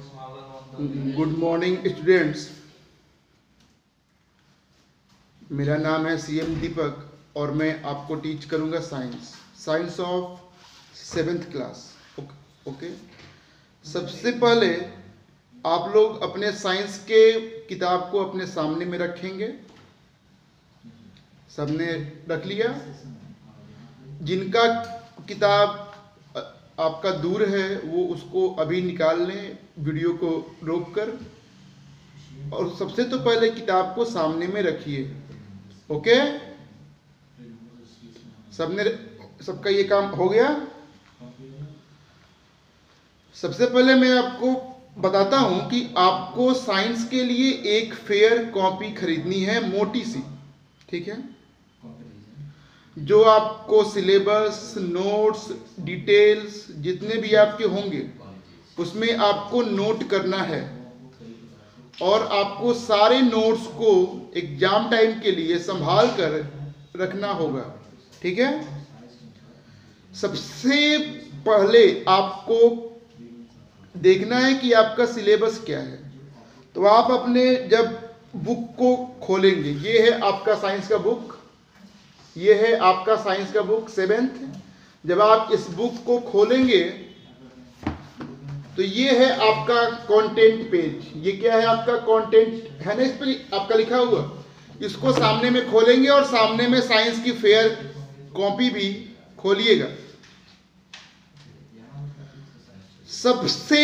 Good morning students. मेरा नाम है सीएम दीपक और मैं आपको टीच करूंगा science of 7th class. Okay. सबसे पहले आप लोग अपने साइंस के किताब को अपने सामने में रखेंगे। सबने रख लिया? जिनका किताब आपका दूर है वो उसको अभी निकाल लें वीडियो को रोककर, और सबसे तो पहले किताब को सामने में रखिए। ओके, सबका ये काम हो गया। सबसे पहले मैं आपको बताता हूं कि आपको साइंस के लिए एक फेयर कॉपी खरीदनी है, मोटी सी, ठीक है, जो आपको सिलेबस, नोट्स, डिटेल्स जितने भी आपके होंगे उसमें आपको नोट करना है, और आपको सारे नोट्स को एग्जाम टाइम के लिए संभाल कर रखना होगा, ठीक है। सबसे पहले आपको देखना है कि आपका सिलेबस क्या है। तो आप अपने जब बुक को खोलेंगे, ये है आपका साइंस का बुक, ये है आपका साइंस का बुक 7th। जब आप इस बुक को खोलेंगे तो ये है आपका कंटेंट पेज। ये क्या है? आपका कंटेंट है ना, इस पर आपका लिखा हुआ। इसको सामने में खोलेंगे और सामने में साइंस की फेयर कॉपी भी खोलिएगा। सबसे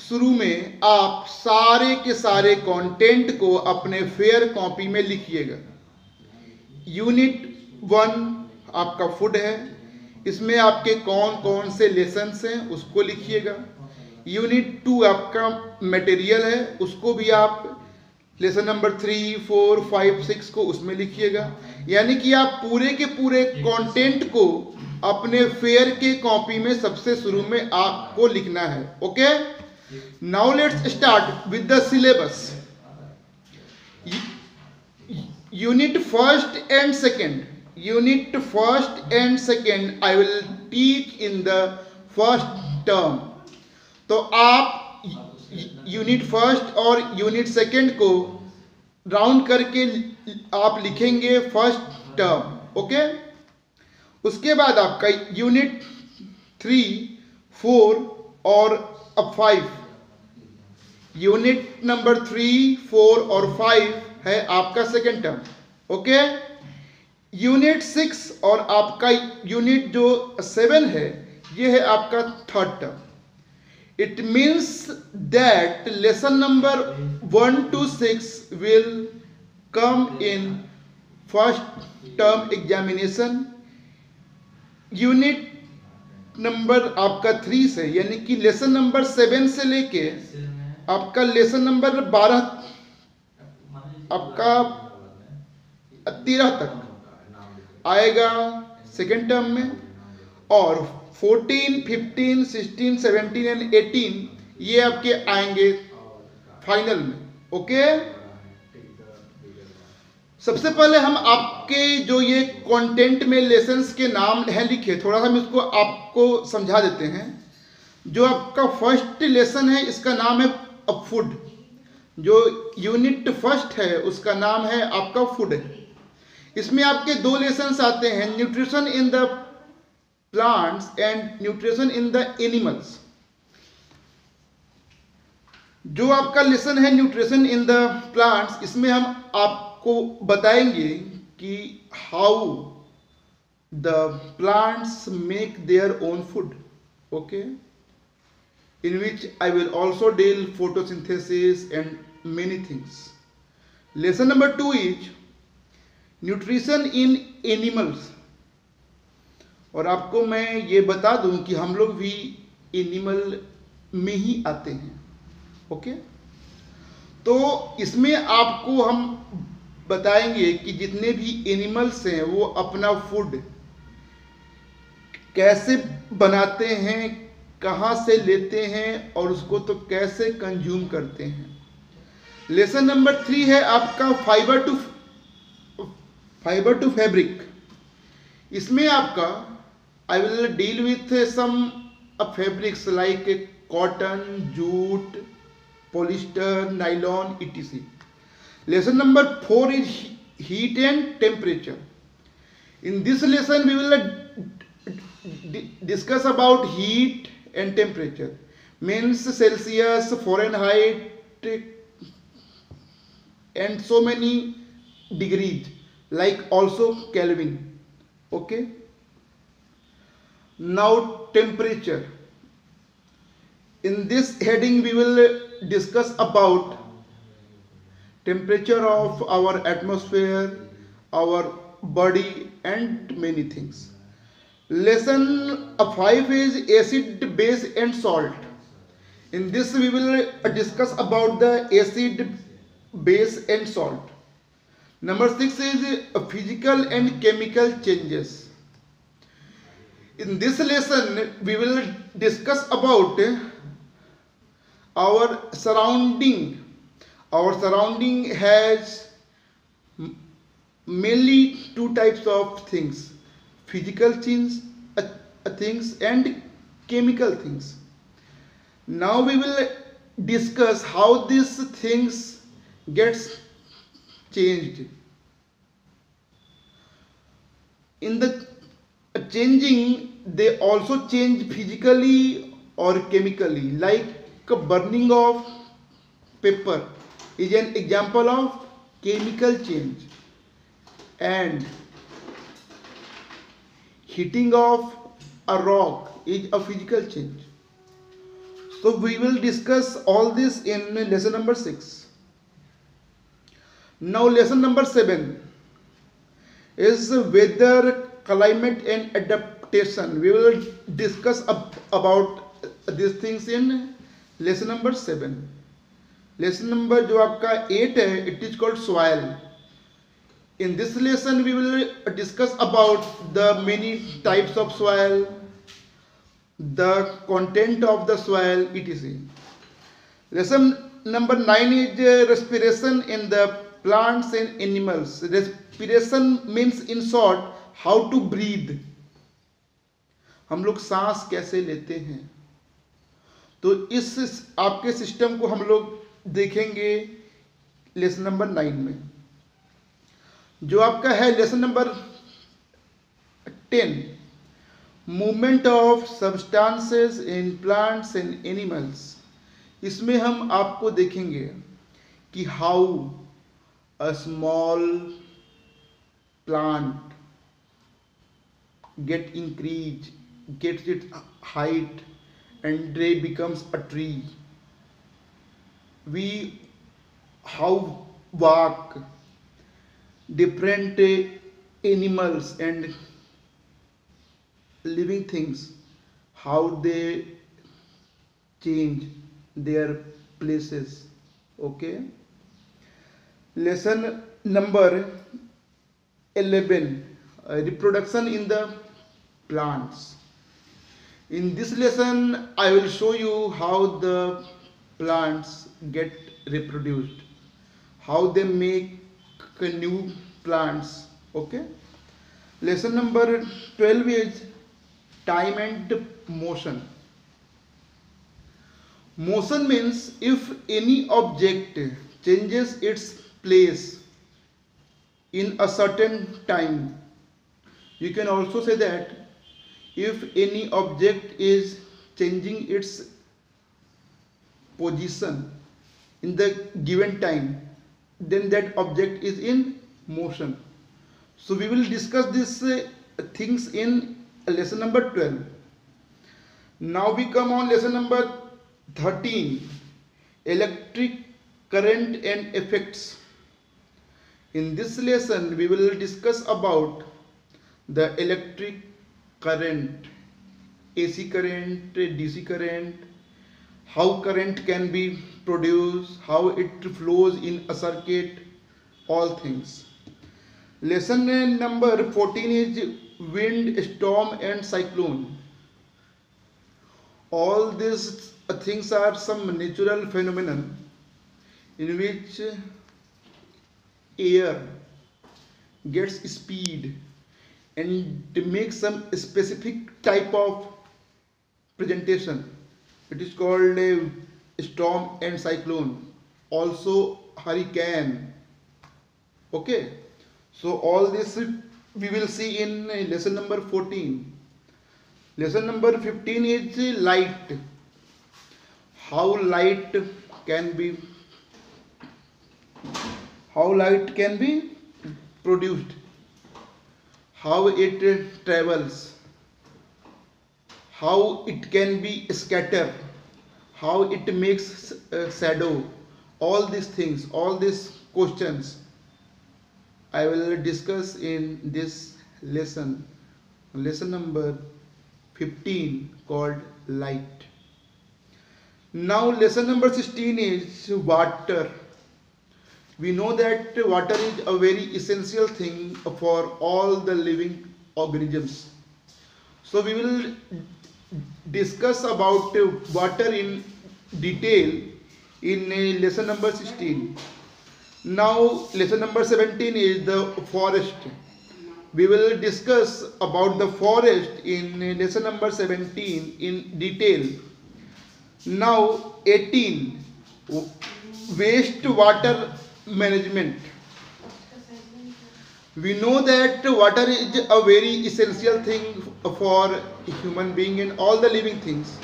शुरू में आप सारे के सारे कंटेंट को अपने फेयर कॉपी में लिखिएगा। यूनिट 1 आपका फूड है, इसमें आपके कौन कौन से लेसन्स हैं उसको लिखिएगा। यूनिट 2 आपका मटेरियल है, उसको भी आप लेसन नंबर 3, 4, 5, 6 को उसमें लिखिएगा। यानी कि आप पूरे के पूरे कंटेंट को अपने फेयर के कॉपी में सबसे शुरू में आपको लिखना है। Okay, now let's start with the syllabus. Unit first and second, I will teach in the first term। तो आप यूनिट फर्स्ट और यूनिट सेकेंड को राउंड करके आप लिखेंगे फर्स्ट टर्म। ओके, उसके बाद आपका यूनिट 3, 4 और अब 5, यूनिट नंबर 3, 4 और 5 है आपका सेकेंड टर्म। ओके, यूनिट 6 और आपका यूनिट जो 7 है ये है आपका third term. It means that lesson number 1 to 6 will come in first term examination. Unit number आपका 3 से, यानी कि लेसन नंबर 7 से लेके आपका लेसन नंबर 12 आपका 13 तक आएगा सेकेंड टर्म में, और 14, 15, 16, 17 एंड 18 ये आपके आएंगे फाइनल में। ओके, सबसे पहले हम आपके जो ये कंटेंट में लेसन्स के नाम हैं लिखे, थोड़ा सा हम इसको आपको समझा देते हैं। जो आपका फर्स्ट लेसन है इसका नाम है फूड। जो यूनिट फर्स्ट है उसका नाम है आपका फूड। इसमें आपके 2 लेसन्स आते हैं, nutrition in the plants and nutrition in the animals. जो आपका लेसन है न्यूट्रिशन इन द प्लांट्स, इसमें हम आपको बताएंगे कि how the plants make their own food. Okay, in which I will also deal photosynthesis and many things. Lesson number 2 is nutrition in animals। और आपको मैं ये बता दूं कि हम लोग भी एनिमल में ही आते हैं। ओके, तो इसमें आपको हम बताएंगे कि जितने भी एनिमल्स हैं वो अपना फूड कैसे बनाते हैं, कहाँ से लेते हैं और उसको तो कैसे कंज्यूम करते हैं। लेसन नंबर 3 है आपका फाइबर टू फैब्रिक। इसमें आपका I will deal with some fabrics like cotton, jute, polyester, nylon, etc. Lesson number 4 is heat and temperature. In this lesson, we will discuss about heat and temperature. Means Celsius, Fahrenheit, and so many degrees, like also Kelvin. Okay. Now temperature. In this heading, we will discuss about temperature of our atmosphere, our body, and many things. Lesson 5 is acid, base, and salt. In this, we will discuss about the acid, base, and salt. Number 6 is physical and chemical changes. In this lesson, we will discuss about our surrounding. Our surrounding has mainly two types of things: physical things and chemical things. Now we will discuss how these things gets changed. In the changing, they also change physically or chemically, like burning of paper is an example of chemical change, and heating of a rock is a physical change. So we will discuss all this in lesson number 6. Now lesson number 7 is weather, climate, and adaptation. We will discuss about these things in lesson number 7. Lesson number जो आपका 8 है, it is called soil. In this lesson, we will discuss about the many types of soil, the content of the soil, etc. Lesson number 9 is respiration in the plants and animals. Respiration means in short how to breathe. हम लोग सांस कैसे लेते हैं, तो इस आपके system को हम लोग देखेंगे लेसन नंबर 9 में. जो आपका है lesson number 10, movement of substances in plants and animals. इसमें हम आपको देखेंगे कि how a small plant get increase, gets its height, and they becomes a tree. We how walk different animals and living things, how they change their places. Okay. Lesson number 11, reproduction in the plants. In this lesson, I will show you how the plants get reproduced, how they make new plants. Okay. Lesson number 12 is time and motion. Motion means if any object changes its place in a certain time. You can also say that if any object is changing its position in the given time, then that object is in motion. So we will discuss these things in lesson number 12. Now we come on lesson number 13, electric current and effects. In this lesson, we will discuss about the electric current, AC current, DC current, how current can be produced, how it flows in a circuit, all things. Lesson number 14 is wind, storm, and cyclone. All these things are some natural phenomenon in which air gets speed and makes some specific type of presentation. It is called a storm and cyclone, also hurricane. Okay, so all this we will see in lesson number 14. Lesson number 15 is light. How light can be produced, how it travels, how it can be scattered, how it makes shadow. All these things, all these questions I will discuss in this lesson, lesson number 15, called light. Now lesson number 16 is water. We know that water is a very essential thing for all the living organisms. So we will discuss about water in detail in lesson number 16. Now lesson number 17 is the forest. We will discuss about the forest in lesson number 17 in detail. Now 18, wastewater management. We know that water is a very essential thing for human being and all the living things.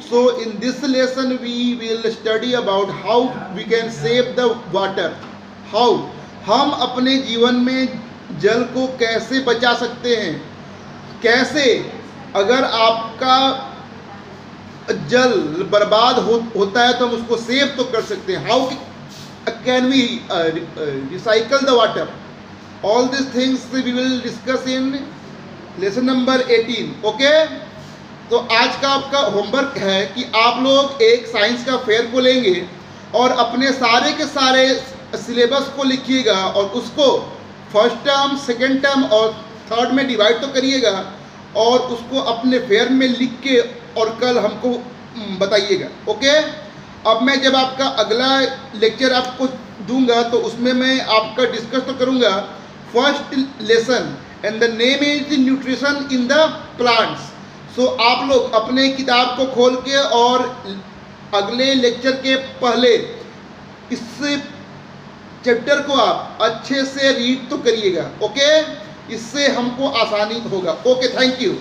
So in this lesson we will study about how we can save the water. How हम अपने जीवन में जल को कैसे बचा सकते हैं, कैसे अगर आपका जल बर्बाद होता है तो हम उसको सेव तो कर सकते हैं. How can we recycle the water. All this things we will discuss in lesson number 18. Okay, तो आज का आपका होमवर्क है कि आप लोग एक साइंस का फेयर को लेंगे और अपने सारे के सारे सिलेबस को लिखिएगा और उसको फर्स्ट टर्म, सेकेंड टर्म और थर्ड में डिवाइड तो करिएगा और उसको अपने फेयर में लिख के और कल हमको बताइएगा. ओके, अब मैं जब आपका अगला लेक्चर आपको दूंगा तो उसमें मैं आपका डिस्कस तो करूंगा first lesson and the name is nutrition in the plants. So आप लोग अपने किताब को खोल के और अगले लेक्चर के पहले इस चैप्टर को आप अच्छे से रीड तो करिएगा. ओके, इससे हमको आसानी होगा. Okay, thank you.